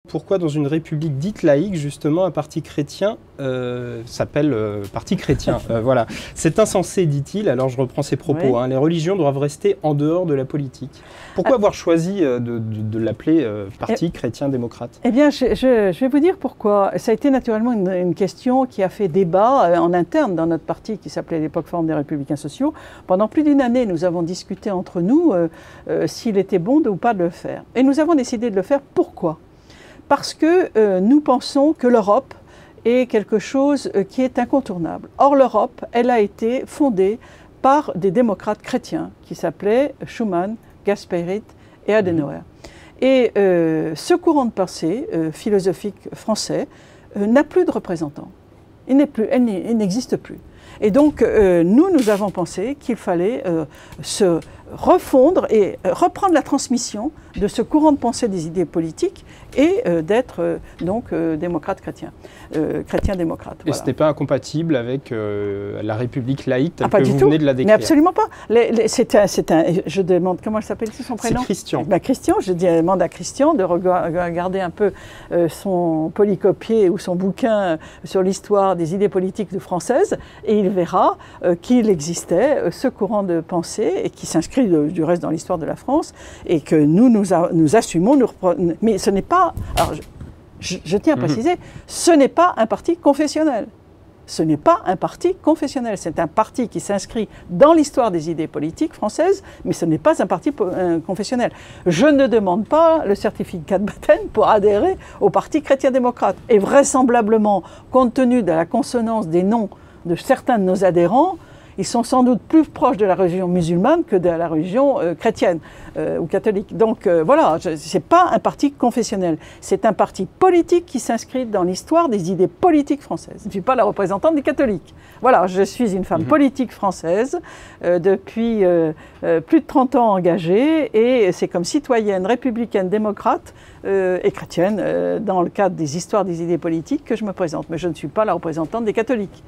Pourquoi dans une république dite laïque, justement, un parti chrétien s'appelle Parti chrétien voilà. C'est insensé, dit-il, alors je reprends ses propos, Oui. hein, les religions doivent rester en dehors de la politique. Pourquoi avoir choisi de l'appeler Parti chrétien-démocrate? Eh bien, je vais vous dire pourquoi. Ça a été naturellement une question qui a fait débat en interne dans notre parti qui s'appelait à l'époque Forum des Républicains Sociaux. Pendant plus d'une année, nous avons discuté entre nous s'il était bon ou pas de le faire. Et nous avons décidé de le faire. Pourquoi ? Parce que nous pensons que l'Europe est quelque chose qui est incontournable. Or, l'Europe, elle a été fondée par des démocrates chrétiens qui s'appelaient Schuman, Gasperi et Adenauer. Et ce courant de pensée philosophique français n'a plus de représentants. Il n'existe plus. Et donc, nous avons pensé qu'il fallait se refondre et reprendre la transmission de ce courant de pensée des idées politiques et d'être donc démocrate chrétien, chrétien-démocrate. Et Voilà. ce n'est pas incompatible avec la République laïque telle Pas que du vous tout. venez de la Mais décrire? absolument pas. Je demande, comment s'appelle son prénom? C'est Christian. Ben, Christian, je demande à Christian de regarder un peu son polycopier ou son bouquin sur l'histoire des idées politiques françaises et il verra qu'il existait ce courant de pensée et qui s'inscrit du reste dans l'histoire de la France et que nous assumons, mais ce n'est pas, alors je tiens à préciser, ce n'est pas un parti confessionnel. Ce n'est pas un parti confessionnel, c'est un parti qui s'inscrit dans l'histoire des idées politiques françaises, mais ce n'est pas un parti confessionnel. Je ne demande pas le certificat de baptême pour adhérer au Parti chrétien-démocrate. Et vraisemblablement, compte tenu de la consonance des noms de certains de nos adhérents, ils sont sans doute plus proches de la religion musulmane que de la religion chrétienne ou catholique. Donc voilà, ce n'est pas un parti confessionnel. C'est un parti politique qui s'inscrit dans l'histoire des idées politiques françaises. Je ne suis pas la représentante des catholiques. Voilà, je suis une femme politique française depuis plus de 30 ans engagée et c'est comme citoyenne républicaine, démocrate et chrétienne dans le cadre des histoires des idées politiques que je me présente. Mais je ne suis pas la représentante des catholiques.